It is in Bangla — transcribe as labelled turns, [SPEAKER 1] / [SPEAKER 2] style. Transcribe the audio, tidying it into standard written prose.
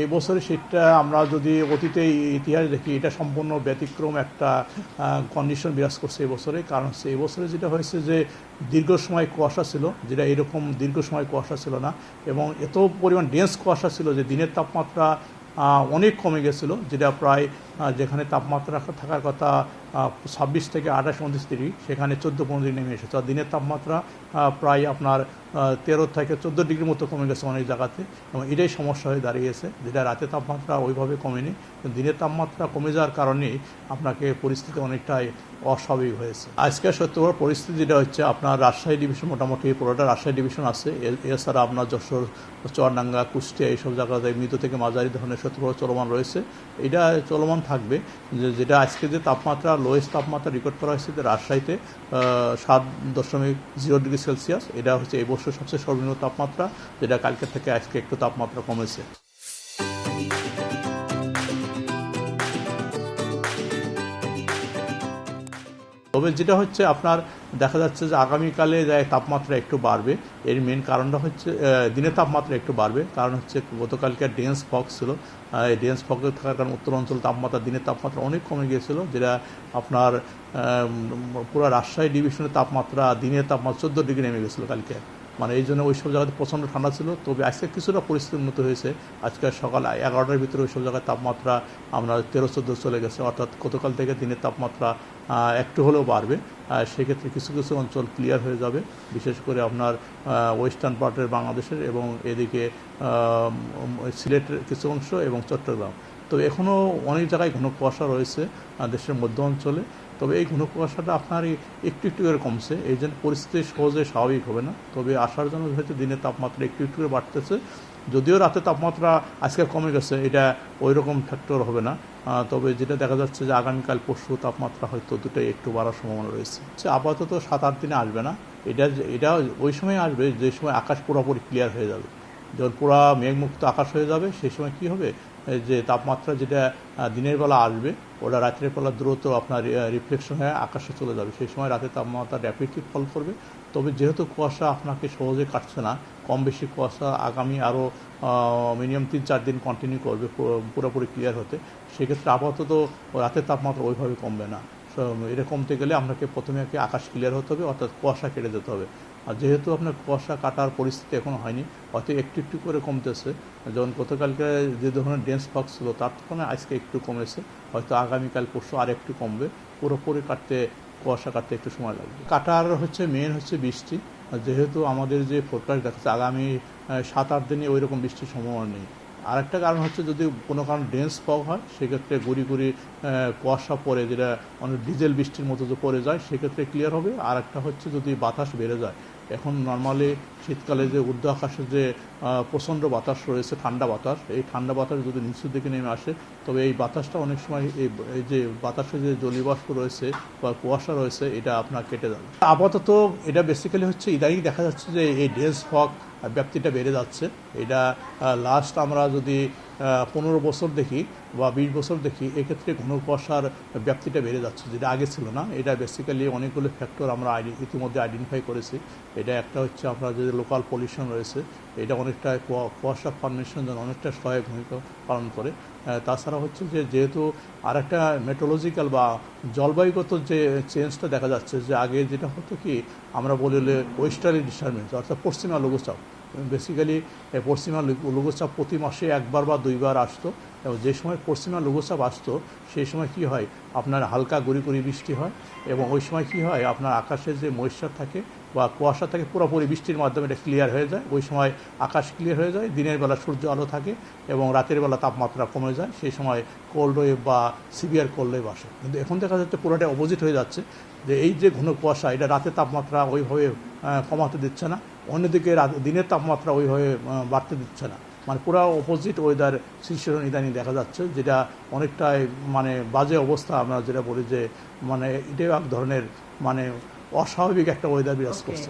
[SPEAKER 1] এই বছরের শীতটা আমরা যদি অতীতে ইতিহাস দেখি, এটা সম্পূর্ণ ব্যতিক্রম একটা কন্ডিশন বিরাজ করছে এই বছরে। কারণ হচ্ছে এই বছরে যেটা হয়েছে যে দীর্ঘ সময় কুয়াশা ছিল, যেটা এরকম দীর্ঘ সময় কুয়াশা ছিল না, এবং এত পরিমাণ ডেন্স কুয়াশা ছিল যে দিনের তাপমাত্রা অনেক কমে গেছিলো, যেটা প্রায় যেখানে তাপমাত্রা থাকার কথা 26 থেকে 28-29 ডিগ্রি, সেখানে 14-15 ডিগ্রি নেমে এসেছে। আর দিনের তাপমাত্রা প্রায় আপনার 13 থেকে 14 ডিগ্রির মতো কমে গেছে অনেক জায়গাতে, এবং এটাই সমস্যা হয়ে দাঁড়িয়েছে, যেটা রাতে তাপমাত্রা ওইভাবে কমেনি, দিনের তাপমাত্রা কমে যাওয়ার কারণেই আপনাকে পরিস্থিতি অনেকটাই অস্বাভাবিক হয়েছে। আজকে সত্যি বড় পরিস্থিতি যেটা হচ্ছে, আপনার রাজশাহী ডিভিশন মোটামুটি পুরোটা রাজশাহী ডিভিশন আছে, এছাড়া আপনার যশোর, চুয়াডাঙ্গা, কুষ্টিয়া এইসব জায়গাতে মৃদু থেকে মাঝারি ধরনের সত্যি বড় চলমান রয়েছে। এটা চলমান থাকবে, যেটা আজকে যে তাপমাত্রা লোয়েস্ট তাপমাত্রা রেকর্ড করা হয়েছে রাজশাহীতে 7.0 ডিগ্রি সেলসিয়াস। এটা হচ্ছে এই বছর সবচেয়ে সর্বনিম্ন তাপমাত্রা, যেটা কালকে থেকে আজকে একটু তাপমাত্রা কমেছে। তবে যেটা হচ্ছে আপনার দেখা যাচ্ছে যে আগামীকালে তাপমাত্রা একটু বাড়বে। এর মেন কারণটা হচ্ছে দিনের তাপমাত্রা একটু বাড়বে, কারণ হচ্ছে গতকালকে ডেন্স ফগ ছিল। এই ডেন্স ফগে থাকার কারণে উত্তর অঞ্চল তাপমাত্রা দিনের তাপমাত্রা অনেক কমে গিয়েছিল, যেটা আপনার পুরো রাজশাহী ডিভিশনের তাপমাত্রা দিনের তাপমাত্রা 14 ডিগ্রি নেমে গেছিলো কালকে। মানে এই জন্য ওইসব জায়গাতে প্রচণ্ড ঠান্ডা ছিল। তবে আজকে কিছুটা পরিস্থিতি উন্নত হয়েছে, আজকে সকাল 11টার ভিতরে ওইসব জায়গায় তাপমাত্রা আমরা 13-14 চলে গেছে, অর্থাৎ গতকাল থেকে দিনের তাপমাত্রা একটু হলেও বাড়বে। সেক্ষেত্রে কিছু কিছু অঞ্চল ক্লিয়ার হয়ে যাবে, বিশেষ করে আপনার ওয়েস্টার্ন পার্টের বাংলাদেশের এবং এদিকে সিলেটের কিছু অংশ এবং চট্টগ্রাম। তবে এখনও অনেক জায়গায় ঘন কুয়াশা রয়েছে দেশের মধ্য অঞ্চলে। তবে এই ঘন কুয়াশাটা আপনার একটু একটু করে কমছে, এই জন্য পরিস্থিতি সহজে স্বাভাবিক হবে না। তবে আসার জন্য হয়তো দিনের তাপমাত্রা একটু একটু করে বাড়তেছে, যদিও রাতে তাপমাত্রা আজকে কমে গেছে, এটা ওই রকম ফ্যাক্টর হবে না। তবে যেটা দেখা যাচ্ছে যে আগামীকাল পরশু তাপমাত্রা হয়তো দুটোই একটু বাড়ার সম্ভাবনা রয়েছে। আপাতত 7-8 দিনে আসবে না, এটা ওই সময় আসবে যে সময় আকাশ পুরোপুরি ক্লিয়ার হয়ে যাবে। যখন পুরো মেঘমুক্ত আকাশ হয়ে যাবে সেই সময় কি হবে, যে তাপমাত্রা যেটা দিনের বেলা আসবে ওটা রাতের বেলা দ্রুত আপনার রিফ্লেকশন হয়ে আকাশে চলে যাবে, সেই সময় রাতের তাপমাত্রা র্যাপিডলি ফল করবে। তবে যেহেতু কুয়াশা আপনাকে সহজে কাটছে না, কম বেশি কুয়াশা আগামী আরও মিনিমাম 3-4 দিন কন্টিনিউ করবে পুরোপুরি ক্লিয়ার হতে, সেক্ষেত্রে আপাতত রাতের তাপমাত্রা ওইভাবে কমবে না। এটা কমতে গেলে আপনাকে প্রথমে আকাশ ক্লিয়ার হতে হবে, অর্থাৎ কুয়াশা কেটে যেতে হবে। আর যেহেতু আপনার কুয়াশা কাটার পরিস্থিতি এখনও হয়নি, হয়তো একটু একটু করে কমতেছে। যেমন গতকালকে যে ধরনের ডেন্স ফগ ছিল তার তুলনায় আজকে একটু কমেছে, হয়তো আগামীকাল পরশু আর একটু কমবে। পুরোপুরি কুয়াশা কাটতে একটু সময় লাগবে। কাটার মেন হচ্ছে বৃষ্টি, যেহেতু আমাদের যে ফোরকাস্ট দেখাচ্ছে আগামী 7-8 দিনে ওই রকম বৃষ্টির সম্ভাবনা নেই। আরেকটা কারণ হচ্ছে যদি কোনো কারণ ডেন্স ফগ হয় সেক্ষেত্রে গুড়ি গুড়ি কুয়াশা পড়ে, যেটা অনেক ডিজেল বৃষ্টির মতো যে পড়ে যায়, সেক্ষেত্রে ক্লিয়ার হবে। আর একটা হচ্ছে যদি বাতাস বেড়ে যায়, এখন নর্মালি শীতকালে যে ঊর্ধ্ব আকাশে যে প্রচণ্ড বাতাস রয়েছে, ঠান্ডা বাতাস, এই ঠান্ডা বাতাস যদি নিচুর দিকে নেমে আসে, তবে এই বাতাসটা অনেক সময় এই যে বাতাসে যে জলীয়বাষ্প রয়েছে বা কুয়াশা রয়েছে এটা আপনার কেটে যাবে। আপাতত এটা বেসিক্যালি হচ্ছে ইদানিং দেখা যাচ্ছে যে এই ডেন্স ফগ ব্যাপ্তিটা বেড়ে যাচ্ছে। এটা লাস্ট আমরা যদি 15 বছর দেখি বা 20 বছর দেখি, এক্ষেত্রে ঘন কুয়াশার ব্যাপ্তিটা বেড়ে যাচ্ছে, যেটা আগে ছিল না। এটা বেসিক্যালি অনেকগুলো ফ্যাক্টর আমরা ইতিমধ্যে আইডেন্টিফাই করেছি। এটা একটা হচ্ছে আপনার যে লোকাল পলিউশন রয়েছে, এটা অনেকটা কুয়াশা ফর্মেশনের জন্য অনেকটা সহায়ক ভূমিকা পালন করে। তাছাড়া হচ্ছে যে যেহেতু আর একটা মেট্রোলজিক্যাল বা জলবায়ুগত যে চেঞ্জটা দেখা যাচ্ছে, যে আগে যেটা হতো কি আমরা বলি ওয়েস্টার্লি ডিস্টারবেন্স, অর্থাৎ পশ্চিমা লঘুচাপ। বেসিক্যালি পশ্চিমা লঘুচাপ প্রতি মাসে 1বার বা 2বার আসতো, এবং যে সময় পশ্চিমা লঘুচাপ আসতো সেই সময় কি হয়, আপনার হালকা গুড়ি গুড়ি বৃষ্টি হয়, এবং ওই সময় কি হয় আপনার আকাশে যে ময়েশ্চার থাকে বা কুয়াশা থাকে পুরোপুরি বৃষ্টির মাধ্যমে এটা ক্লিয়ার হয়ে যায়। ওই সময় আকাশ ক্লিয়ার হয়ে যায়, দিনের বেলা সূর্য আলো থাকে এবং রাতের বেলা তাপমাত্রা কমে যায়, সেই সময় কোল্ড ওয়েভ বা সিভিয়ার কোল্ড ওয়েভ আসে। কিন্তু এখন দেখা যাচ্ছে পুরোটা অপোজিট হয়ে যাচ্ছে, যে এই যে ঘন কুয়াশা এটা রাতের তাপমাত্রা ওইভাবে কমাতে দিচ্ছে না, অন্যদিকে দিনের তাপমাত্রা ওইভাবে বাড়তে দিচ্ছে না। মানে পুরো অপোজিট ওয়েদার সিচুয়েশন ইদানিং দেখা যাচ্ছে, যেটা অনেকটাই মানে বাজে অবস্থা। আমরা যেটা বলি যে মানে এটাও এক ধরনের মানে অস্বাভাবিক একটা ওয়েদার বিরাজ করছে।